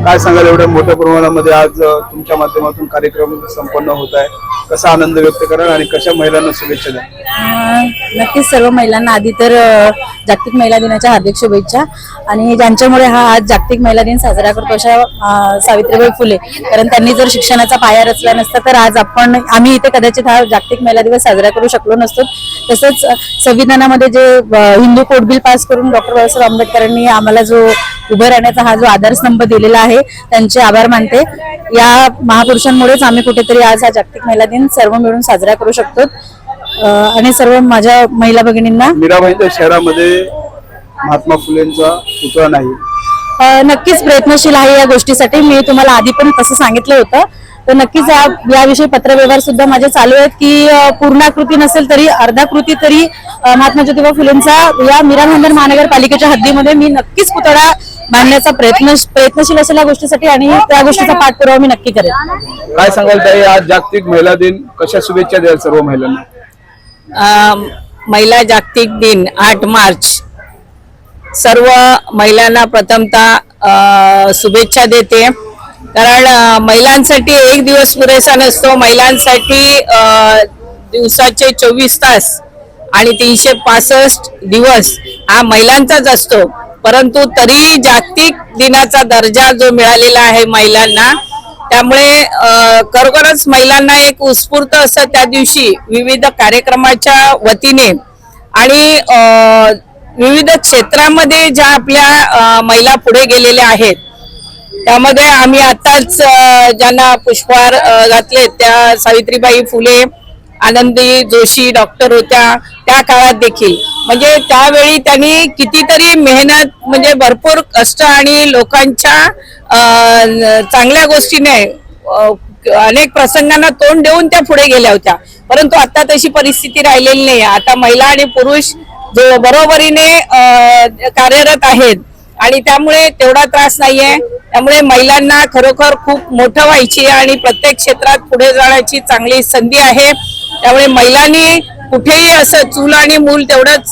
काय सांगाल, एवढ्या मोठ्या प्रमाणामध्ये आज तुमच्या माध्यमातून कार्यक्रम संपन्न होत आहे, कसा आनंद व्यक्त कराल आणि कशा महिलांना शुभेच्छा द्या? नक्कीच सर्व महिलांना आधी तर जागतिक महिला दिनाच्या हार्दिक शुभेच्छा. आणि ज्यांच्यामुळे हा आज जागतिक महिला दिन साजरा करतो अशा सावित्रीबाई फुले, कारण त्यांनी जर शिक्षणाचा पाया रचला नसता तर आज आम्ही इथे कदाचित हा जागतिक महिला दिवस साजरा करू शकलो नसतो. तसंच संविधानामध्ये जे हिंदू कोड बिल पास करून डॉक्टर बाबासाहेब आंबेडकरांनी आम्हाला जो उभं राहण्याचा हा जो आधारस्तंभ दिलेला आहे, त्यांचे आभार मानते. या महापुरुषांमुळेच आम्ही कुठेतरी आज हा जागतिक महिला दिन सर्व मिळून साजरा करू शकतो. आणि सर्व माझ्या महिला भगिनींना, मीराबाईंच्या शहरामध्ये महात्मा फुलेंचा पुतळा नाही, नक्कीच प्रयत्नशील आहे या गोष्टीसाठी. मी तुम्हाला आधी पण तसं सांगितलं होतं, तर नक्कीच याविषयी पत्रव्यवहार सुद्धा माझे चालू आहेत की पूर्णाकृती नसेल तरी अर्धाकृती तरी महात्मा ज्योतिबा फुलेंचा या मीरा भाईंदर महानगरपालिकेच्या हद्दीमध्ये मी नक्कीच पुतळा बांधण्याचा प्रयत्नशील असेल या गोष्टीसाठी, आणि त्या गोष्टीचा पाठपुरावा मी नक्की करेन. काय सांगाल ताई, आज जागतिक महिला दिन, कशा शुभेच्छा द्याल सर्व महिलांना? महिला जागतिक दिन 8 मार्च सर्व महिलांना प्रथमतः शुभेच्छा देते. कारण महिलांसाठी एक दिवस पुरेसा नसतो. महिलांसाठी दिवसाचे 24 तास आणि 365 दिवस हा महिलांचाच असतो. परंतु तरी जागतिक दिनाचा दर्जा जो मिळालेला आहे महिलांना, त्यामुळे खरोखरच महिलांना एक उत्स्फूर्त असं त्या दिवशी विविध कार्यक्रमाच्या वतीने आणि विविध क्षेत्रामध्ये ज्या आपल्या महिला पुढे गेलेल्या आहेत, त्यामध्ये आम्ही आताच ज्यांना पुष्पहार घातले त्या सावित्रीबाई फुले, आनंदी जोशी डॉक्टर होत्या त्या काळात देखील. म्हणजे त्यावेळी त्यांनी कितीतरी मेहनत, म्हणजे भरपूर कष्ट आणि लोकांच्या चांगल्या गोष्टीने अनेक प्रसंगांना तोंड देऊन त्या पुढे गेल्या होत्या. परंतु आता तशी परिस्थिती राहिलेली नाही. आता महिला आणि पुरुष जो बरोबरीने कार्यरत आहेत आणि त्यामुळे तेवढा त्रास नाहीये. त्यामुळे महिलांना खरोखर खूप मोठं व्हायची आणि प्रत्येक क्षेत्रात पुढे जाण्याची चांगली संधी आहे. त्यामुळे महिलांनी कुठेही असं चूल आणि मूल तेवढंच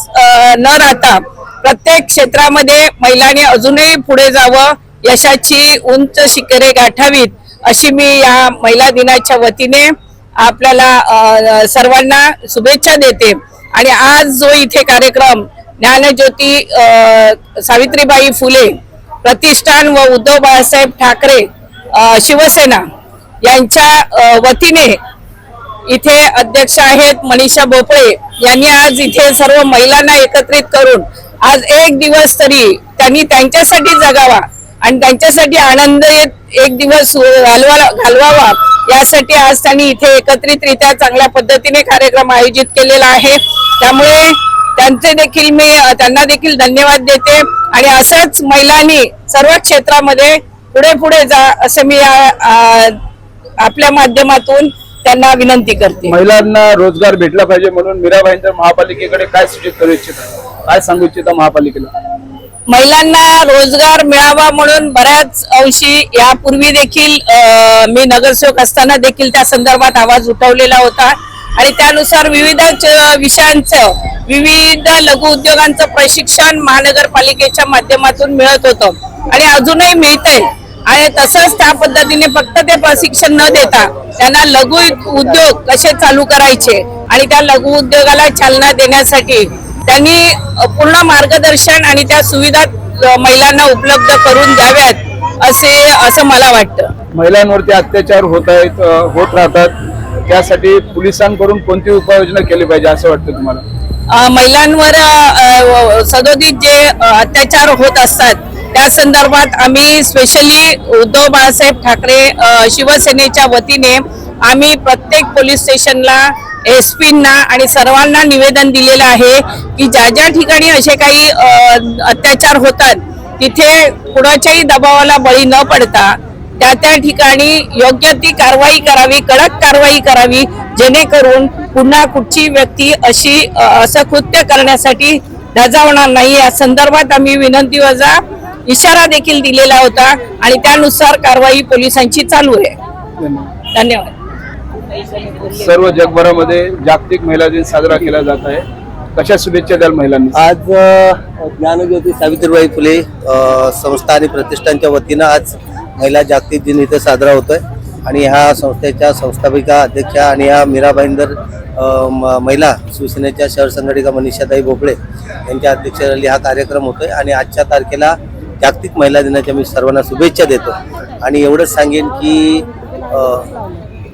न राहता प्रत्येक क्षेत्रामध्ये महिलांनी अजूनही पुढे जावं, यशाची उंच शिखरे गाठावीत, अशी मी या महिला दिनाच्या वतीने आपल्याला सर्वांना शुभेच्छा देते. आणि आज जो इथे कार्यक्रम ज्ञानज्योती सावित्रीबाई फुले प्रतिष्ठान व उद्धव बाळासाहेब ठाकरे शिवसेना यांच्या वतीने इथे अध्यक्ष आहेत मनीषा भोपळे यांनी आज इथे सर्व महिलांना एकत्रित करून आज एक दिवस तरी त्यांनी त्यांच्यासाठी जगावा आणि त्यांच्यासाठी आनंद एक दिवस घालवावा, यासाठी आज त्यांनी इथे एकत्रितरित्या चांगल्या पद्धतीने कार्यक्रम आयोजित केलेला आहे. त्यामुळे त्यांना देखील धन्यवाद देते. आणि असंच महिलांनी सर्व क्षेत्रामध्ये पुढे जा असं मी आपल्या माध्यमातून त्यांना विनंती करते. महिलांना रोजगार भेटला पाहिजे म्हणून मीराबाईंच्या महापालिकेकडे काय सूचित करू इच्छिता, काय सांगू इच्छिता महापालिकेला? महिलांना रोजगार मिळावा म्हणून बऱ्याच अंशी यापूर्वी देखील मी नगरसेवक असताना देखील त्या संदर्भात आवाज उठवलेला होता. आणि त्यानुसार विविध विषयांचं, विविध लघु उद्योगांचं प्रशिक्षण महानगरपालिकेच्या माध्यमातून मिळत होतं आणि अजूनही मिळतंय. आणि तसंच त्या पद्धतीने फक्त ते प्रशिक्षण न देता त्यांना लघु उद्योग कसे चालू करायचे आणि त्या लघु उद्योगाला चालना देण्यासाठी त्यांनी पूर्ण मार्गदर्शन आणि त्या सुविधा महिलांना उपलब्ध करून द्याव्यात असं मला वाटतं. महिलांवरती अत्याचार होत राहतात, त्यासाठी पोलिसांकडून कोणती उपाययोजना केली पाहिजे असं वाटतं तुम्हाला? महिलांवर सदोदित जे अत्याचार होत असतात त्या संदर्भात आम्ही स्पेशली उद्धव बाळासाहेब ठाकरे शिवसेनेच्या वतीने आम्ही प्रत्येक पोलीस स्टेशनला SP-ना आणि सर्वांना निवेदन दिलेलं आहे की ज्या ज्या ठिकाणी असे काही अत्याचार होतात तिथे कुणाच्याही दबावाला बळी न पडता त्या ठिकाणी योग्य ती कारवाई करावी, कडक कारवाई करावी, जेणेकरून पुन्हा कुठची व्यक्ती असं कृत्य करण्यासाठी धजावणार नाही. या संदर्भात आम्ही विनंती वजा इशारा देखील दिलेला होता आणि त्यानुसार कारवाई पोलिसांची चालू आहे. धन्यवाद. सर्व जगभरामध्ये जागतिक महिला दिन साजरा केला जात आहे, कशा शुभेच्छा द्याल महिलांना? आज ज्ञानज्योती सावित्रीबाई फुले संस्था आणि प्रतिष्ठानच्या वतीनं आज महिला जागतिक दिन इथे साजरा होतोय आणि ह्या संस्थेच्या संस्थापिका अध्यक्षा आणि ह्या मीरा भाईंदर महिला शिवसेनेच्या शहर संघटिका मनीषाताई भोपळे यांच्या अध्यक्षतेखाली हा कार्यक्रम होतोय आणि आजच्या तारखेला जागतिक महिला दिनाच्या मी सर्वांना शुभेच्छा देतो आणि एवढंच सांगेन की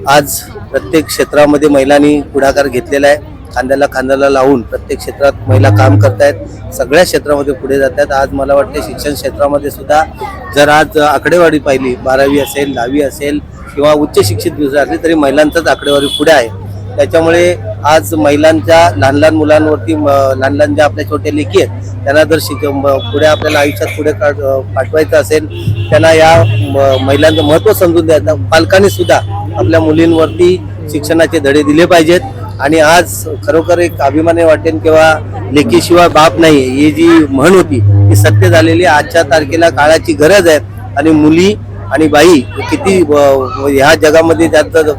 आज प्रत्येक क्षेत्रामध्ये महिलांनी पुढाकार घेतलेला आहे. खांद्याला खांद्याला लावून प्रत्येक क्षेत्रात महिला काम करतायत, सगळ्या क्षेत्रामध्ये पुढे जात आहेत. आज मला वाटतं शिक्षण क्षेत्रामध्ये सुद्धा जर आज आकडेवारी पाहिली 12वी असेल 10वी असेल किंवा उच्च शिक्षित विद्यार्थी तरी महिलांचाच आकडेवारी पुढे आहे. त्याच्यामुळे आज महिलांच्या लहान लहान मुलांवरती लहान लहान ज्या आपल्या छोट्या लेकी आहेत त्यांना जर पुढे आपल्याला आयुष्यात पुढे पाठवायचं असेल त्यांना या महिलांचं महत्त्व समजून द्यायचं. पालकांनी सुद्धा आपल्या मुलींवरती शिक्षणाचे धडे दिले पाहिजेत आणि आज खरोखर एक अभिमान वाटेल किंवा लेकीशिवाय बाप नाही ही जी म्हण होती ती सत्य झालेली आजच्या तारखेला काळाची गरज आहे आणि मुली आणि बाई किती ह्या जगामध्ये त्यांचं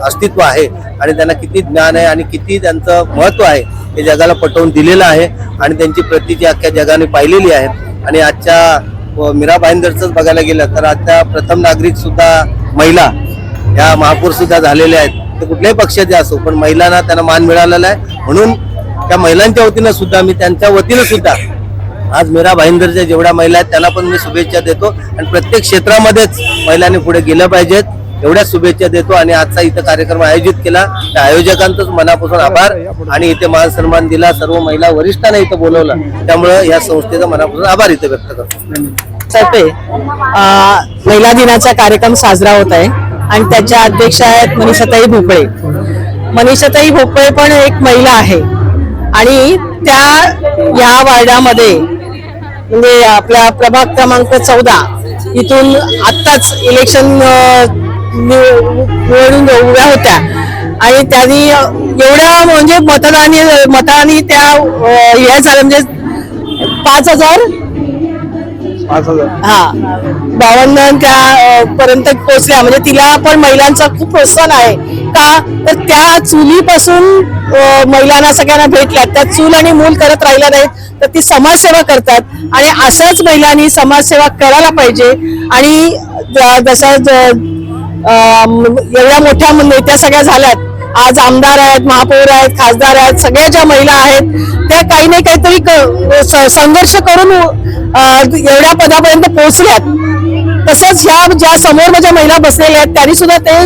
अस्तित्व आहे आणि त्यांना किती ज्ञान आहे आणि किती त्यांचं महत्त्व आहे हे जगाला पटवून दिलेलं आहे आणि त्यांची प्रतीची अख्ख्या जगाने पाहिलेली आहे. आणि आजच्या मीरा भाईंदरच बघायला गेलं तर आता प्रथम नागरिक सुद्धा महिला ह्या महापौर सुद्धा झालेल्या आहेत. ते कुठल्याही पक्षाचे असो पण महिलांना त्यांना मान मिळालेला आहे म्हणून त्या महिलांच्या वतीनं सुद्धा मी त्यांच्या वतीनं सुद्धा आज मीरा भाईंदरच्या जेवढ्या महिला आहेत त्यांना पण मी शुभेच्छा देतो आणि प्रत्येक क्षेत्रामध्येच महिलांनी पुढे गेलं पाहिजेत एवढ्या शुभेच्छा देतो. आणि आजचा इथं कार्यक्रम आयोजित केला त्या आयोजकांचंच मनापासून आभार आणि इथे मान सन्मान दिला, सर्व महिला वरिष्ठांना इथं बोलवलं त्यामुळे या संस्थेचा मनापासून आभार इथे व्यक्त करतो. महिला दिनाचा कार्यक्रम साजरा होत आहे आणि त्याच्या अध्यक्षा आहेत मनीषाताई भोपळे. मनीषाताई भोपळे पण एक महिला आहे आणि त्या या वार्डामध्ये म्हणजे आपल्या प्रभाग क्रमांक 14 इथून आत्ताच इलेक्शन निवडून उभ्या होत्या आणि त्यांनी एवढ्या म्हणजे मतांनी त्या हे झालं म्हणजे 5,000 त्या पर्यंत पोहोचल्या. म्हणजे तिला पण महिलांचा खूप प्रोत्साहन आहे का तर त्या चुलीपासून महिलांना सगळ्यांना भेटल्या, त्या चूल आणि मूल करत राहिल्या नाहीत तर ती समाजसेवा करतात आणि असंच महिलांनी समाजसेवा करायला पाहिजे. आणि जसं एवढ्या मोठ्या नेत्या सगळ्या झाल्यात, आज आमदार आहेत, महापौर आहेत, खासदार आहेत, सगळ्या ज्या महिला आहेत त्या काही नाही काहीतरी संघर्ष करून एवढ्या पदापर्यंत पोहोचल्यात. तसंच ह्या ज्या समोर माझ्या महिला बसलेल्या आहेत त्यांनी सुद्धा ते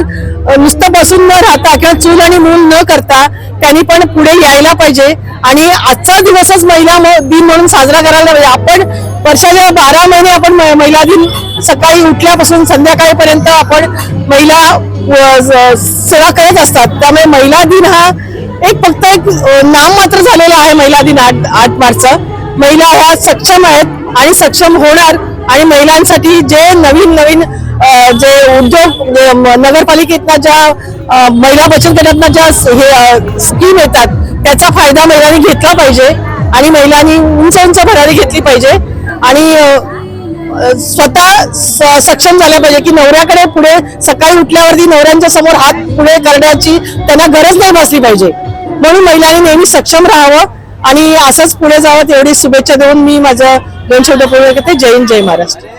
नुसतं बसून न राहता किंवा चूल आणि मूल न करता त्यांनी पण पुढे यायला पाहिजे. आणि आजचा दिवसच महिला दिन म्हणून साजरा करायला पाहिजे. आपण वर्षाच्या 12 महिने आपण महिला दिन सकाळी उठल्यापासून संध्याकाळपर्यंत आपण महिला सेवा करत असतात. त्यामुळे महिला दिन हा एक फक्त एक नाम मात्र झालेला आहे. महिला दिन 8 मार्चचा. महिला ह्या सक्षम आहेत आणि सक्षम होणार आणि महिलांसाठी जे नवीन नवीन जे उद्योग नगरपालिकेतल्या ज्या महिला बचत गटांना ज्या स्कीम येतात त्याचा फायदा महिलांनी घेतला पाहिजे आणि महिलांनी उंच उंच भरारी घेतली पाहिजे आणि स्वतः सक्षम झाले पाहिजे की नवऱ्याकडे पुढे सकाळी उठल्यावरती नवऱ्यांच्या समोर हात पुढे करण्याची त्यांना गरज नाही भासली पाहिजे. म्हणून महिलांनी नेहमी सक्षम राहावं आणि असंच पुढे जावं एवढी शुभेच्छा देऊन मी माझं 2 शब्द पूर्ण करते. जय हिंद, जय महाराष्ट्र.